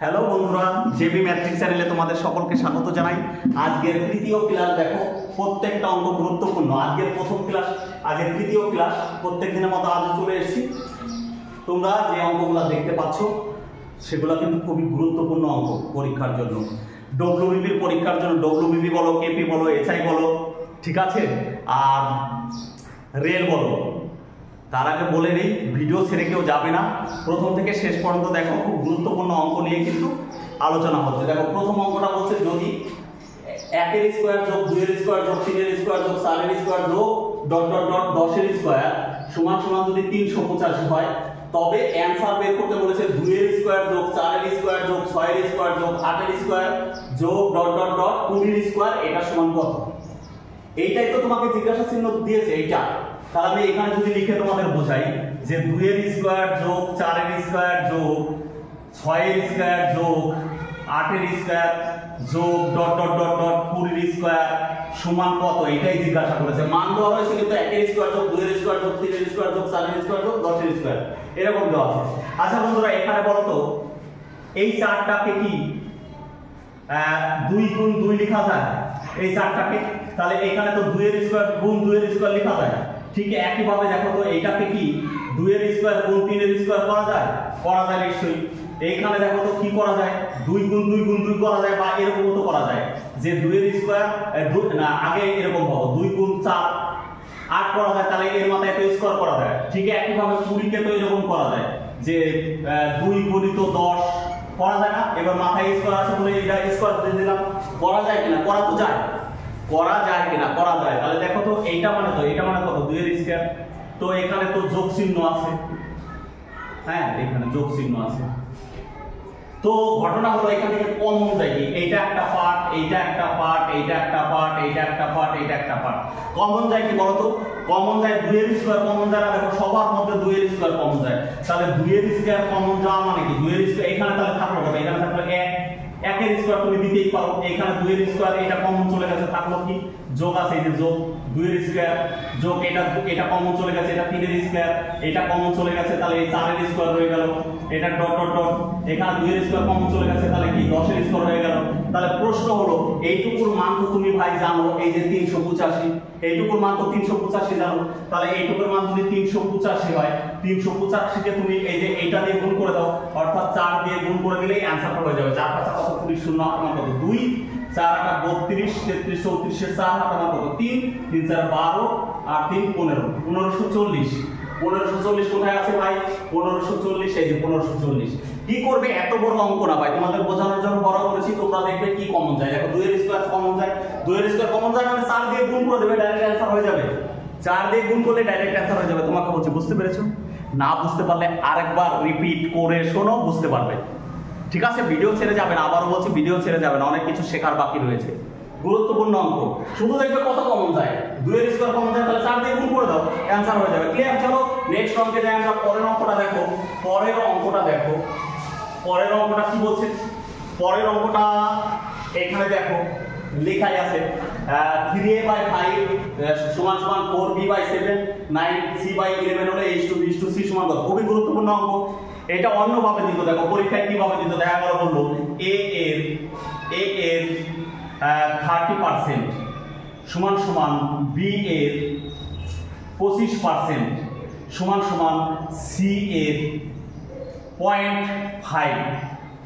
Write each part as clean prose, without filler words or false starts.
Hello বন্ধুরা, JB ম্যাথ্রিক চ্যানেলে তোমাদের সকলকে স্বাগত জানাই। আজকের তৃতীয় ক্লাস। দেখো, প্রত্যেকটা অঙ্ক গুরুত্বপূর্ণ। আজকের প্রথম ক্লাস, আজকের তৃতীয় ক্লাস। প্রত্যেক দিনের মতো আজ চলে এসেছি। তোমরা যে অঙ্কগুলো দেখতে পাচ্ছ সেগুলো কিন্তু খুবই গুরুত্বপূর্ণ অঙ্ক পরীক্ষার জন্য, ডব্লিউবিপির পরীক্ষার জন্য। ডব্লিউবিপি বলো, কেপি বলো, এসআই বলো, ঠিক আছে, আর রেল বলো। তার আগে বলে নেই, ভিডিও ছেড়ে কেউ যাবে না, প্রথম থেকে শেষ পর্যন্ত দেখো। খুব গুরুত্বপূর্ণ অঙ্ক নিয়ে কিন্তু আলোচনা হচ্ছে। দেখো, প্রথম অঙ্কটা বলছে যদি 1 এর স্কয়ার যোগ 2 এর স্কয়ার যোগ 3 এর স্কয়ার যোগ 4 এর স্কয়ার যোগ ... 10 এর স্কয়ার সমান সমান যদি 385 হয়, তবে অ্যানসার বের করতে বলেছে 2 এর স্কয়ার যোগ 4 এর স্কয়ার যোগ 6 এর স্কয়ার যোগ 8 এর স্কয়ার যোগ ... 20 এর স্কয়ার, এটা সমান কত? এইটাই তো তোমাকে জিজ্ঞাসা চিহ্ন দিয়েছে এইটা। তাহলে আমি এখানে যদি লিখে তোমাদের বোঝাই যে 2 এর স্কয়ার যোগ 4 এর স্কয়ার যোগ 6 এর স্কয়ার যোগ 8 এর স্কয়ার যোগ ... 20 এর স্কয়ার সমান কত, এটাই জিজ্ঞাসা করেছে। মান দেওয়া হয়েছে কিন্তু 1 এর স্কয়ার যোগ 2 এর স্কয়ার যোগ 3 এর স্কয়ার যোগ 4 এর স্কয়ার যোগ 10 এর স্কয়ার এরকম দেওয়া আছে। আচ্ছা বন্ধুরা, এখানে বলো তো এই চারটাকে কি 2 গুণ 2 লেখা যায়? এই চারটাকে, তাহলে এখানে তো 2 এর স্কয়ার গুণ 2 এর স্কয়ার লেখা যায়। ঠিক একই ভাবে দেখো তো এইটাকে কি 2 এর স্কয়ার গুণ 3 এর স্কয়ার করা যায়? করা যায় নিশ্চয়ই। এইখানে দেখো তো কি করা যায়, 2 গুণ 2 গুণ 2 করা যায়, বা এরকমও তো করা যায় যে 2 এর স্কয়ার না, আগে এরকম হবে 2 গুণ 4 8 করা যায়, তাহলে এর মাথায় তো স্কয়ার করা যায়। ঠিক একই ভাবে 20 কে তো এরকম করা যায় যে 2 গুণিত 10 করা যায় না? এবার মাথায় স্কয়ার আছে বলে এটা স্কয়ার দিয়ে দিলাম। করা যায় কিনা? করা তো যায়। করা যায় কিনা? করা যায়। তাহলে দেখো তো এইটা মানে তো এটা মানে কত, 2 এর স্কয়ার। তো এখানে তো যোগ চিহ্ন আছে, হ্যাঁ এখানে যোগ চিহ্ন আছে। তো ঘটনা হলো এখান থেকে কমন যায় কি, এইটা একটা পার্ট, এইটা একটা পার্ট, এইটা একটা পার্ট, এইটা একটা পার্ট, এইটা একটা পার্ট। কমন যায় কি বলতো? কমন যায় 2 এর স্কয়ার কমন যায় না? দেখো সবার মধ্যে 2 এর স্কয়ার কমন যায়। তাহলে 2 এর স্কয়ার কমন যাওয়া মানে কি, 2 এর স্কয়ার এখানে তাহলে থাকলো কত? এখানে থাকলো 1 এর স্কয়ার তুমি দিতেই পারো। এখানে 2 এর স্কয়ার, এটা কমন চলে গেছে, থাকলো কি যোগ আছে, এই যে যোগ 2 এর স্কয়ার যোগ এটা কমন চলে গেছে, এটা 3 এর স্কয়ার, এটা কমন চলে গেছে, তাহলে এই 4 এর স্কয়ার রয়ে গেল, এটা ... এখানে 2 এর স্কয়ার কমন চলে গেছে, তাহলে কি 10 এর স্কয়ার হয়ে গেল। তাহলে প্রশ্ন হলো এইটুকুর মান তো তুমি ভাই জানো, এই যে 385, এইটুকুর মান তো 385 জানো। তাহলে এইটুকুর মান যদি 385 হয়, 385 কে তুমি এই যে এইটা দিয়ে গুণ করে দাও, অর্থাৎ 4 দিয়ে গুণ করে দিলেই অ্যানসারটা হয়ে যাবে। 4 5 কত, 20 0 আমার কত 2, 4 8 32, 33 34 এর 4 হাত আমার কত 3, 3 4 12 আর 3 15, 1540। 1540 কোথায় আছে ভাই? 1540, এই যে 1540। কি করবে? এত বড় অঙ্ক না ভাই, তোমাদের বোঝানোর জন্য বড় করেছি। তোমরা দেখবে কি কমন যায়। দেখো 2 এর স্কয়ার কমন যায়, 2 এর স্কয়ার কমন যায় মানে 4 দিয়ে গুণ করে দেবে, ডাইরেক্ট অ্যানসার হয়ে যাবে। 4 দিয়ে গুণ করলে ডাইরেক্ট অ্যানসার হয়ে যাবে। তোমাকে বলছি, বুঝতে পেরেছো? না বুঝতে পারলে আরেকবার রিপিট করে শোনো, বুঝতে পারবে। ঠিক আছে, ভিডিও ছেড়ে যাবে না, আবারও বলছি ভিডিও ছেড়ে যাবে না, অনেক কিছু শেখার বাকি রয়েছে। গুরুত্বপূর্ণ অঙ্ক, শুধু দেখবে কত কমন যায়। 2 এর স্কয়ার কমন যায়, তাহলে 4 দিয়ে গুণ করে দাও, অ্যানসার হয়ে যাবে। ক্লিয়ার? চলো নেক্সট অঙ্কে যাই আমরা। পরের অঙ্কটা দেখো, পরের অঙ্কটা দেখো। পরের অঙ্কটা কি বলছে? পরের অঙ্কটা এখানে দেখো লেখাই আছে 3a/5 সমান সমান 4b/7, 9c/11 হলে h2b/c সমান কত? খুবই গুরুত্বপূর্ণ অঙ্ক। এটা অন্যভাবে দিত। দেখো পরীক্ষায় কিভাবে দিত, দেখা গেল বললো a এর 30% সমান সমান b এর 25% সমান সমান c এর 0.5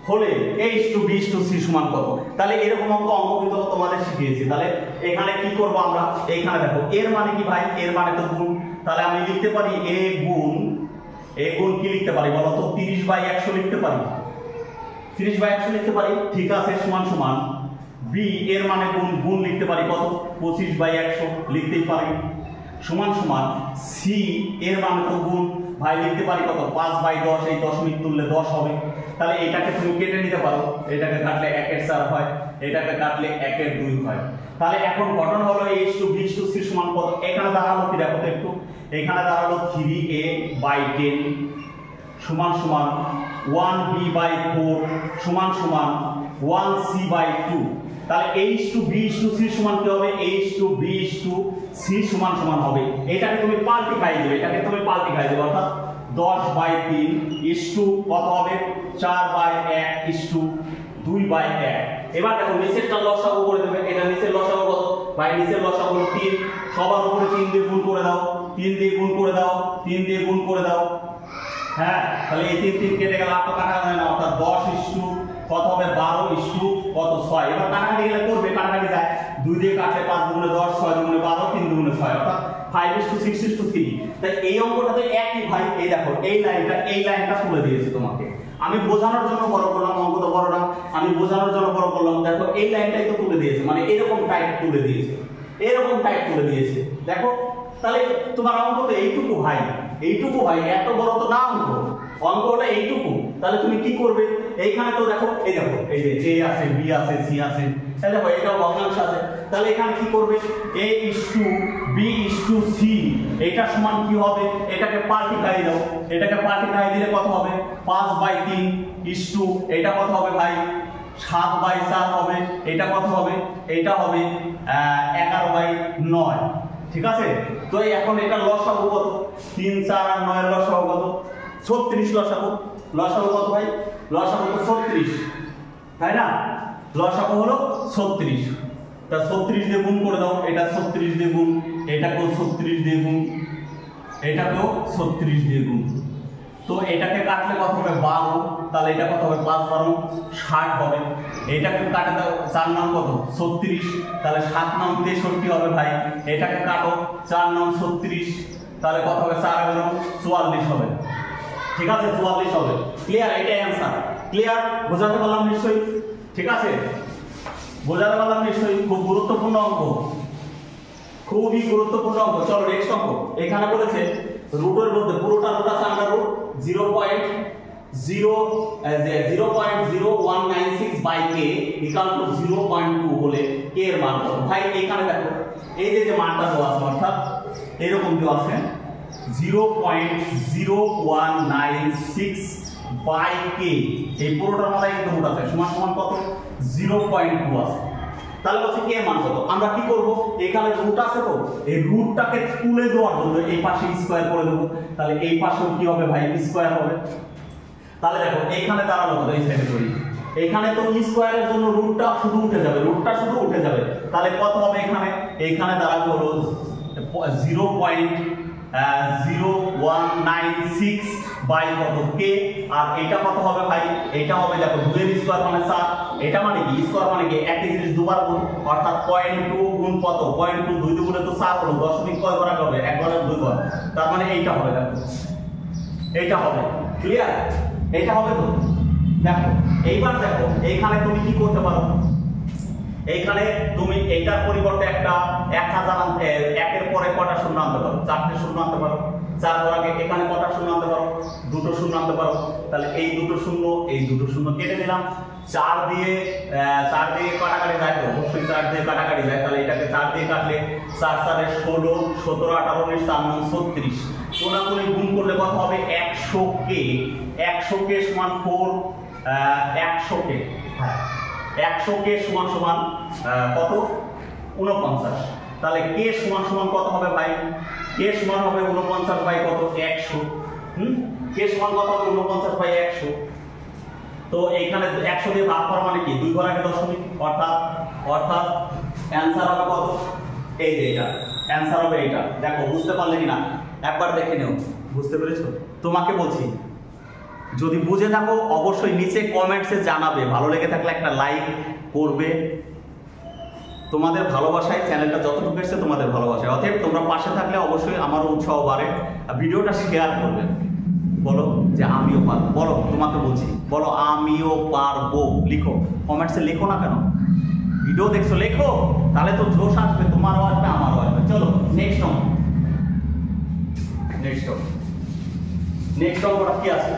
হলে h2b/c সমান কত? তাহলে এরকম অঙ্ক কিন্তু তোমাদের শিখিয়েছি। তাহলে এখানে কি করব আমরা? এখানে দেখো এর মানে কি ভাই? এর মানে তো গুণ। তাহলে আমি লিখতে পারি a গুণ কি লিখতে পারি বলো তো? 30/100 লিখতে পারি। 30/100 লিখতে পারি, ঠিক আছে, সমান সমান b এর মানে গুণ লিখতে পারি কত? 25/100 লিখতেই পারি, সমান সমান c এর মানে তো গুণ ভাই লিখতে পারি কত? 5/10, এই দশমিক তুললে 10 হবে। তাহলে এটাকে তুমি কেটে নিতে পারো, এটাকে কাটলে 1 এর 4 হয়, এটাকে কাটলে 1 এর 2 হয়। তাহলে এখন ঘটনা হলো h2b/c সমান কত? এখানে দাঁড়ালো কি দেখো তো একটু, এখানে দাঁড়ালো 3a/10 সমান সমান 1b/4 সমান সমান 1c/2। তাহলে h2b/c সমান কি হবে? h2b/c সমান সমান হবে, এটাকে তুমি পাল্টি খাইয়ে দেবে, অর্থাৎ 10/3 কত হবে? 4/1:2/1। এবার দেখো নিচেরটা লসাগু করে দেবে, এটা নিচের লসাগু কত ভাই? নিচের লসাগু হলো 3, সবার উপরে 3 দিয়ে গুণ করে দাও, 3 দিয়ে গুণ করে দাও, 3 দিয়ে গুণ করে দাও। হ্যাঁ, তাহলে এই 3 3 কেটে গেল, আর তো কাটা যায় না, অর্থাৎ 10 কত হবে 12 কত 6। এবার কাটাকাটি গেলে করবে, কাটাকাটি যায়, 2 দিয়ে কাটলে 5 দুগুণে 10, 6 দুগুণে 12, 3 দুগুণে 6, অর্থাৎ 5:6:3। তাই এই অঙ্কটা তো একই ভাই। এই দেখো এই লাইনটা তুলে দিয়েছে তোমাকে, আমি বোঝানোর জন্য বড় করলাম, অঙ্ক তো বড় না, আমি বোঝানোর জন্য বড় করলাম। দেখো এই লাইনটাই তো তুলে দিয়েছে, মানে এরকম টাইপ তুলে দিয়েছে, এরকম টাইপ তুলে দিয়েছে। দেখো তাহলে তোমার অঙ্ক তো এইটুকু ভাই, এইটুকু ভাই, এত বড় তো না অঙ্কটা এইটুকু। তাহলে তুমি কি করবে? এইখানে তো দেখো, এই দেখো এই যে a আছে, b আছে, c আছে, তাহলে দেখো এটাও ভগ্নাংশ আছে। তাহলে এখানে কি করবে? a:b:c, এটা সমান কি হবে? এটাকে পাল্টিয়ে দাও, এটাকে পাল্টিয়ে দিলে কত হবে? 5/3 এটা কত হবে ভাই? 7/4 হবে। এটা কত হবে? এটা হবে 11/9। ঠিক আছে? তো এখন এটা লসাগু কত? 3 4 আর 9 এর লসাগু কত? 36 লসাগু। লসাগু কত ভাই? লসাগু তো 36, তাই না? লসাগু হলো 36। তা 36 দিয়ে গুণ করে দাও, এটা 36 দিয়ে গুণ, এটাকেও 36 দিয়ে গুণ, এটাকেও 36 দিয়ে গুণ। তো এটাকে কাটলে কত হবে? 12। তাহলে এটা কত হবে? 5 12 60 হবে। এটাকে কাটে দাও, 4 নাম কত? 36, তাহলে 7 নাম 63 হবে ভাই। এটাকে কাটো, 4 নাম 36, তাহলে কত হবে? 4 নাম 44 হবে। ঠিক আছে, 44 হবে। ক্লিয়ার? এটাই অ্যানসার। ক্লিয়ার? বোঝাতে পারলাম নিশ্চয়ই? ঠিক আছে, বোঝাতে পারলাম নিশ্চয়ই? খুব গুরুত্বপূর্ণ অঙ্ক, খুবই গুরুত্বপূর্ণ অঙ্ক। চলো নেক্সট অঙ্ক। এখানে বলেছে রুটের মধ্যে পুরোটা রুট আছে under root 0.0196/k equal to 0.2 হলে k এর মান কত? ভাই এখানে দেখো এই যে মানটা দেওয়া আছে, অর্থাৎ এরকম দেওয়া আছে 0.0196/k, এই পুরোটার মাথায় কিন্তু রুট আছে, সমান সমান কত? 0.2 আছে। তাহলে বলছে কে মান কত? আমরা কি করব? এখানে রুট আছে, তো এই রুটটাকে তুলে দেওয়ার জন্য এই পাশে স্কয়ার করে দেব। তাহলে এই পাশেও কি হবে ভাই? স্কয়ার হবে। তাহলে দেখো এইখানে দাঁড়ালো কত? এই সাইডে করি, এখানে তো স্কয়ারের জন্য রুটটা শুধু উঠে যাবে, রুটটা শুধু উঠে যাবে। তাহলে কত হবে এখানে? এইখানে দাঁড়াবে হলো 0.0196 বাই কত? কে। আর এটা কত হবে ভাই? এটা হবে দেখো 2 এর স্কয়ার মানে 7, এটা মানে কি? স্কয়ার মানে কি? একই জিনিস দুবার গুণ, অর্থাৎ 0.2 গুণ কত? 0.2 2 দুগুণে তো 7 হলো, দশমিক কয় করা হবে? 1 ঘরে 2 ঘর, তার মানে এইটা হবে, দেখো এইটা হবে। ক্লিয়ার? এইটা হবে তো? দেখো এইবার দেখো এইখানে তুমি কি করতে পারো? এইখানে তুমি এইটার পরিবর্তে একটা 1000 একের পরে কটা শূন্য আনতে পারো? 4টে শূন্য আনতে পারো। 4 পর আগে এখানে কটা শূন্য আনতে পারো? 2টো শূন্য আনতে পারো। তাহলে এই 2টো শূন্য, এই 2টো শূন্য কেটে দিলাম। 4 দিয়ে কাটাকাটি যায়, তো অবশ্যই 4 দিয়ে কাটাকাটি যায়। তাহলে এটাকে 4 দিয়ে কাটলে 4 4 16 17 18 19 4 9 36, কোনাকুনি গুণ করলে কত হবে? 100k। 100k সমান 4, 100k, হ্যাঁ 100k সমান সমান কত? 49। তাহলে k সমান সমান কত হবে ভাই? k সমান হবে 49 বাই কত? 100। k সমান কত হবে? 49 বাই 100। তো এইখানে 100 দিয়ে ভাগ করা মানে কি? 2 ঘর আগে দশমিক, অর্থাৎ অ্যানসার হবে কত? এই যে এটা অ্যানসার হবে এটা। দেখো বুঝতে পারলে কিনা একবার দেখে নাও। বুঝতে পেরেছো? তোমাকে বলছি, যদি বুঝে থাকো অবশ্যই নিচে কমেন্টসে জানাবে, ভালো লেগে থাকলে একটা লাইক করবে। তোমাদের ভালোবাসায় চ্যানেলটা যতটুকু এসেছে তোমাদের ভালোবাসায়, অতএব তোমরা পাশে থাকলে অবশ্যই আমারও উৎসাহ বাড়ে। ভিডিওটা শেয়ার করবে, বলো যে আমিও পারবো, বলো তোমাকে বলছি, বলো আমিও পারবো, লিখো কমেন্টসে, লিখো না কেন? ভিডিও দেখছো লেখো, তাহলে তো জোশ আসবে, তোমারও আসবে আমারও আসবে। চলো নেক্সট অঙ্ক। নেক্সট অঙ্কটা কি আছে?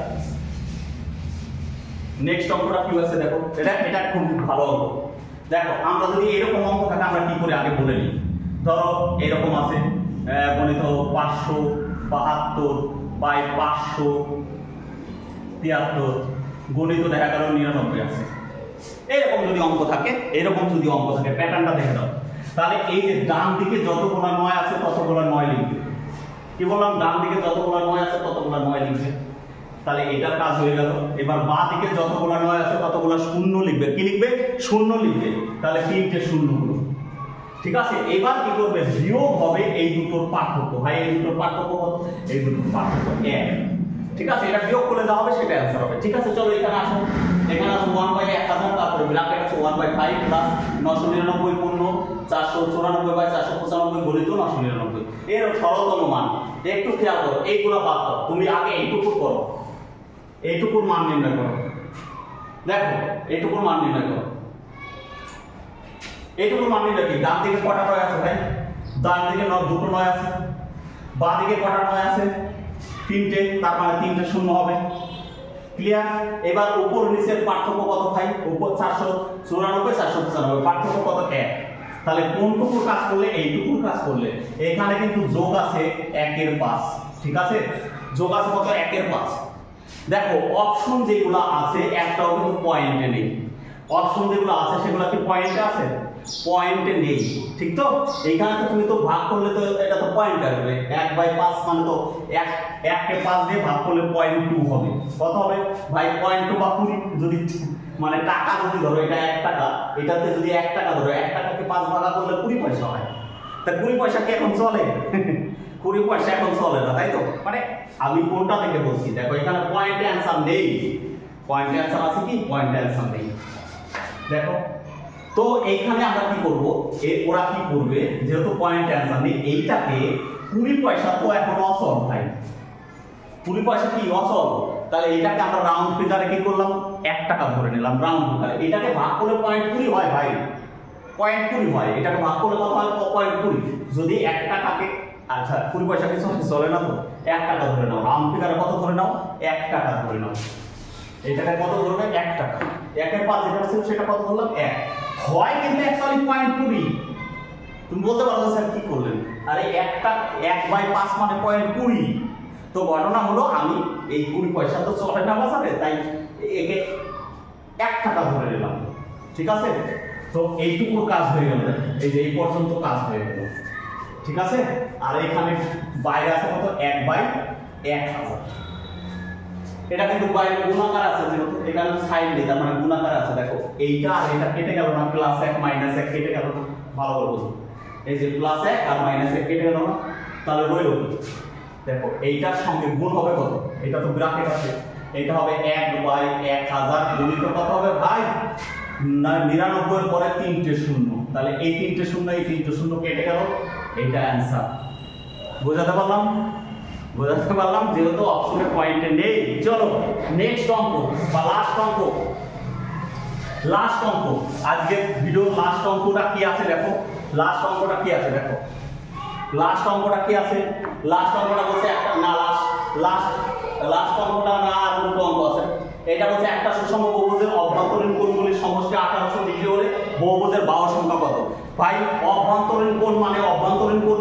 নেক্সট অঙ্কটা কি আছে দেখো, এটা খুব ভালো অঙ্ক। দেখো আমরা যদি এরকম অঙ্ক থাকে আমরা কি করে আগে বলে নিই। ধরো এরকম আছে গণিত 572 বাই 573, গণিত দেখা গেল 99 আছে। এরকম যদি অঙ্ক থাকে, প্যাটার্নটা দেখে দাও। তাহলে এই যে ডান দিকে যতগুলো 9 আছে ততগুলো 9 লিখবে। কি বললাম? ডান দিকে যতগুলো 9 আছে ততগুলো 9 লিখবে। তাহলে এটার কাজ হয়ে গেল। এবার বাঁ দিকে যতগুলো 9 আছে ততগুলো শূন্য লিখবে। কি লিখবে? শূন্য লিখবে। তাহলে 3টে শূন্য হলো। ঠিক আছে, এবার কি করবে? বিয়োগ হবে এই দুটোর পার্থক্য। ভাই এই দুটোর পার্থক্য কত? এই দুটোর পার্থক্য 1। ঠিক আছে, এটা বিয়োগ করলে যা হবে সেটা অ্যান্সার হবে। ঠিক আছে, চলো এখানে আসো। এখানে আসো 1/1000, তারপরে ব্র্যাকেট আছে 1/5 প্লাস 999 পূর্ণ 494/495 গণিত 999 এর সরলতম মান। একটু খেয়াল করো, এইগুলো বাদ দাও, তুমি আগে এইটুকু করো, এইটুকুর মান নির্ণয় করো। দেখো এইটুকুর মান নির্ণয় করো। এইটুকুর মান নির্ণয় কি? ডান দিকে কটা 9 আছে ভাই? ডান দিকে দুটো 9 আছে। বাঁ দিকে কটা 9 আছে? 3টে, তার মানে 3টে শূন্য হবে। ক্লিয়ার? এবার উপর নিচের পার্থক্য কত ভাই? উপর 494 495, পার্থক্য কত? 1। তাহলে কোনটুকুর কাজ করলে? এইটুকুর কাজ করলে। এখানে কিন্তু যোগ আছে 1 এর 5। ঠিক আছে, যোগ আছে কত? 1 এর 5। দেখো অপশন যেগুলো আছে একটাও কিন্তু পয়েন্টে নেই। অপশন যেগুলো আছে সেগুলো কি পয়েন্টে আছে? পয়েন্টে নেই। ঠিক তো? এইখানে তো তুমি তো ভাগ করলে তো এটা তো পয়েন্ট আসবে। 1/5 মানে তো 1 কে 5 দিয়ে ভাগ করলে 0.2 হবে। কত হবে ভাই? 0.2 বা 20। যদি মানে টাকা যদি ধরো এটা 1 টাকা, এটাতে যদি 1 টাকা ধরো, 1 টাকাকে 5 ভাগ করলে 20 পয়সা হয়। তা 20 পয়সা কি এখন চলে? 20 পয়সা এখন চলে না, তাই তো? মানে আমি কোনটা থেকে বলছি, দেখো এখানে পয়েন্টে অ্যান্সার নেই। পয়েন্টে অ্যান্সার আছে কি? পয়েন্টে অ্যান্সার নেই। দেখো তো এইখানে আমরা কি করব? ওরা কি করবে? যেহেতু পয়েন্ট অ্যান্সার নেই, এইটাকে 20 পয়সা তো এখন অচল ভাই। 20 পয়সা কি অচল? তাহলে এটাকে আমরা রাউন্ড ফিগারে কি করলাম? 1 টাকা ধরে নিলাম রাউন্ড ফিগারে। এটাকে ভাগ করলে 0.20 হয় ভাই। 0.20 হয়। এটাকে ভাগ করলে কত হয়? 0.20। যদি 1 টাকাকে, আচ্ছা 20 পয়সা কিছু চলে না তো, 1 টাকা ধরে নাও। রাউন্ড ফিগারে কত ধরে নাও? 1 টাকা ধরে নাও। এটাকে কত ধরবে? 1 টাকা। 1 এর 5 যেটা ছিল সেটা কত ধরলাম? 1 হয়, কিন্তু অ্যাকচুয়ালি 0.20। তুমি বলতে পারো স্যার কি করলেন? আরে 1/5 মানে 0.20। তো ঘটনা হলো আমি এই 20 পয়সা তো চলে না বাজারে, তাই একে 1 টাকা ধরে নিলাম। ঠিক আছে, তো এইটুকুর কাজ হয়ে গেল। এই যে এই পর্যন্ত কাজ হয়ে গেল। ঠিক আছে, আর এখানে বাইরে আছে কত? 1/1000। এটা কিন্তু বাইরে গুণাকার আছে, যেহেতু এখানে সাইড নেই, তার মানে গুণাকার আছে। দেখো এইটা আর এটা কেটে গেল না? +1 -1 কেটে গেল না? ভালো করে বুঝো, এই যে +1 আর -1 কেটে গেল না? তাহলে রইল কি? দেখো এইটার সঙ্গে গুণ হবে কত? এটা তো ব্র্যাকেট আছে, এটা হবে 1/1000 গুণিত কত হবে ভাই? 99 এর পরে 3টে শূন্য। তাহলে এই 3টে শূন্য, এই 3টে শূন্য কেটে গেল। এইটা অ্যান্সার। বোঝাতে পারলাম? বোঝাতে পারলাম, যেহেতু অপশনের পয়েন্টে নেই। চলো নেক্সট অঙ্ক বা লাস্ট অঙ্ক। লাস্ট অঙ্ক, আজকে ভিডিওর লাস্ট অঙ্কটা কি আছে দেখো। লাস্ট অঙ্কটা কি আছে দেখো। লাস্ট অঙ্কটা কি আছে? লাস্ট অঙ্কটা বলছে একটা না, লাস্ট অঙ্কটা না, আর দুটো অঙ্ক আছে। এটা হচ্ছে একটা সুষম বহুভুজের অভ্যন্তরীণ কোণগুলির সমষ্টি 1800 ডিগ্রি হলে বহুভুজের বাহু সংখ্যা কত? ভাই অভ্যন্তরীণ কোণ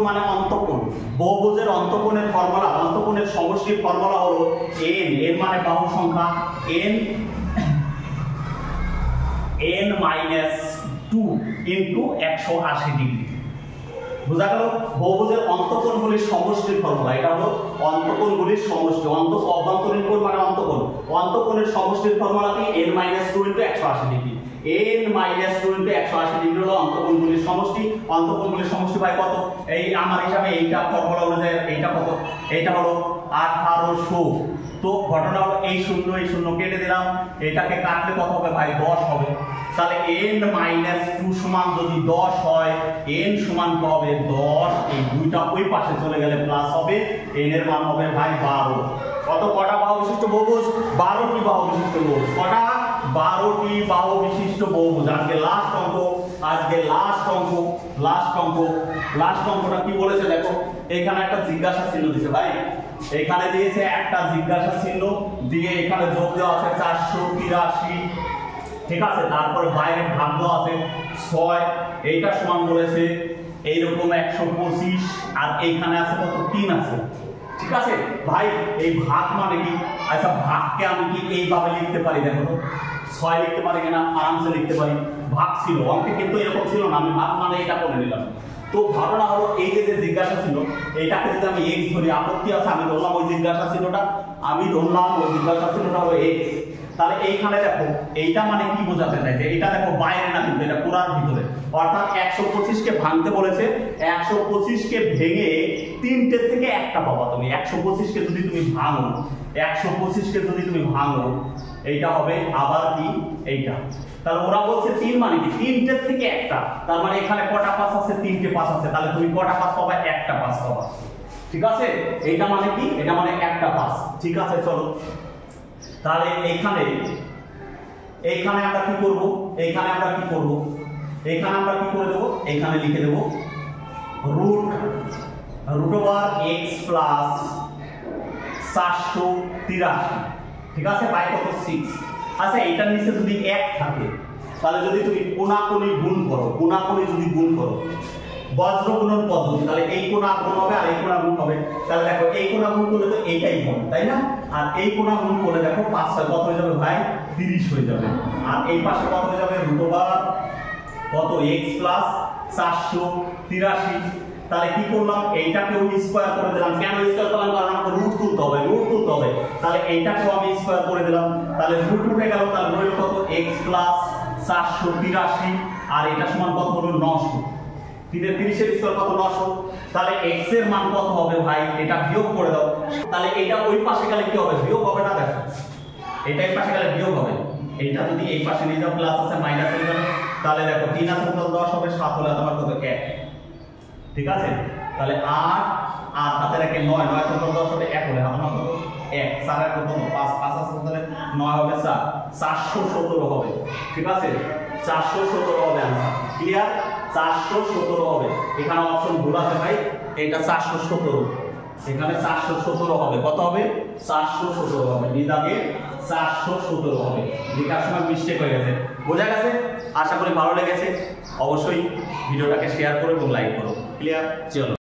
মানে অন্তঃকোণ। বহুভুজের অন্তঃকোণের ফর্মুলা, অন্তঃকোণের সমষ্টির ফর্মুলা হলো n। n মানে বাহু সংখ্যা, n - 2 ইনটু 180 ডিগ্রি। বুঝা গেল? বহুভুজের অন্তঃকোণগুলির সমষ্টির ফর্মুলা। এটা হলো অন্তঃকোণগুলির সমষ্টি। অভ্যন্তরীণ কোণ মানে অন্তঃকোণ। অন্তঃকোণের সমষ্টির ফর্মুলা কি? n - 2 into 180 degree. n - 2 into 180 degree হলো অন্তঃকোণগুলির সমষ্টি। অন্তঃকোণগুলির সমষ্টি ভাই কত? এই আমার হিসাবে এইটা ফর্মুলা অনুযায়ী এইটা কত? এইটা হলো 1800। তো ঘটনা হলো এই শূন্য কেটে দিলাম। এটাকে কাটলে কত হবে ভাই? 10 হবে। তাহলে n - 2 সমান যদি 10 হয়, n সমান কত হবে? 10। এই দুইটা ওই পাশে চলে গেলে প্লাস হবে, n এর মান হবে ভাই 12। কটা বাহু বিশিষ্ট বহুভুজ? 12টি বাহু বিশিষ্ট বহুভুজ। কটা? 12টি বাহু বিশিষ্ট বহুভুজ। আজকে লাস্ট অঙ্কটা কি বলেছে দেখো। এখানে একটা জিজ্ঞাসা চিহ্ন দিয়েছে ভাই। এখানে দিয়েছে একটা জিজ্ঞাসা চিহ্ন দিয়ে, এখানে যোগ দেওয়া আছে 483। ঠিক আছে, তারপরে বাইরে ভাগ দেওয়া আছে 6। এইটা সমান বলেছে এইরকম 125, আর এইখানে আছে কত? 3 আছে। ঠিক আছে ভাই, এই ভাগ মানে কি? আচ্ছা ভাগকে আমি কি এইভাবে লিখতে পারি? দেখো তো 6 লিখতে পারি কিনা? আরামসে লিখতে পারি। ভাগ ছিল অঙ্কে, কিন্তু এরকম ছিল না। আমি ভাগ মানে এটা করে নিলাম। তো ঘটনা হলো এই যে জিজ্ঞাসা ছিল এইটাকে যদি আমি x ধরি, আপত্তি আছে? আমি ধরলাম ওই জিজ্ঞাসা চিহ্নটা, আমি ধরলাম ওই জিজ্ঞাসা চিহ্নটা হলো x। তাহলে এইখানে দেখো এইটা মানে কি বোঝাতে চাইছে, এটা দেখো বাইরে না কিন্তু এটা পুরার ভিতরে, অর্থাৎ 125 কে ভাঙতে বলেছে। 125 কে ভেঙে তিনটে থেকে একটা পাবা তুমি। 125 কে যদি তুমি ভাঙো, 125 কে যদি তুমি ভাঙো, এইটা হবে আবার কি এইটা। তাহলে ওরা বলছে 3 মানে কি তিনটে থেকে একটা, তার মানে এখানে কটা পাস আছে? তিনটে পাস আছে। তাহলে তুমি কটা পাস পাবা? একটা পাস পাবা। ঠিক আছে, এইটা মানে কি? এটা মানে একটা পাস। ঠিক আছে, চলো তাহলে এইখানে আমরা কি করব? এইখানে আমরা কি করব? এইখানে আমরা কি করে দেব? এইখানে লিখে দেব √x প্লাস 483। ঠিক আছে, বাই কত? 6। আচ্ছা, এটার নিচে যদি 1 থাকে তাহলে যদি তুমি কোণাকোণি গুণ করো, কোণাকোণি যদি গুণ করো বজ্র গুণন পদ্ধতি, তাহলে এই কোণা গুণ হবে আর এই কোণা গুণ হবে। তাহলে দেখো এই কোণা গুণ করলে তো এইটাই হবে, তাই না? আর এই কোণা গুণ করলে দেখো 5 6 কত হয়ে যাবে ভাই? 30 হয়ে যাবে। আর এই পাশে কত হয়ে যাবে? কত x প্লাস 483। তাহলে কি করলাম? এইটাকেও স্কয়ার করে দিলাম। কেন স্কয়ার করলাম? কারণ আমাকে রুট তুলতে হবে, তাহলে এইটাকেও আমি স্কয়ার করে দিলাম। তাহলে রুট উঠে গেল, তাহলে রইল কত? x plus 483। আর এটা সমান কত হলো? 900। 3 এর 30 এর স্কয়ার কত? 900। তাহলে x এর মান কত হবে ভাই? এটা বিয়োগ করে দাও। তাহলে এটা ওই পাশে গেলে কি হবে? বিয়োগ হবে না? দেখো এটা এই পাশে গেলে বিয়োগ হবে। এটা যদি এই পাশে নিয়ে যাও, প্লাস আছে মাইনাস হয়ে যাবে। তাহলে দেখো 3 আছে কত? 10 হবে, 7 হলে তোমার কত? 1। ঠিক আছে, তাহলে 8 আর হাতে রেখে 9, 9 আছে কত? 10 হবে, 1 হলে হাতে কত? 1। 4 এর কত? 5, 5 আছে তাহলে 9 হবে 4, 417 হবে। ঠিক আছে, 417 হবে आंसर। ক্লিয়ার? 417 হবে। এখানে অপশন ভুল আছে ভাই, এটা 417, এখানে 417 হবে। কত হবে? 417 হবে। নিদাগে 417 হবে। লেখার সময় মিস্টেক হয়ে গেছে। বোঝা গেছে? আশা করি ভালো লেগেছে। অবশ্যই ভিডিওটাকে শেয়ার করো এবং লাইক করো। ক্লিয়ার? চলো।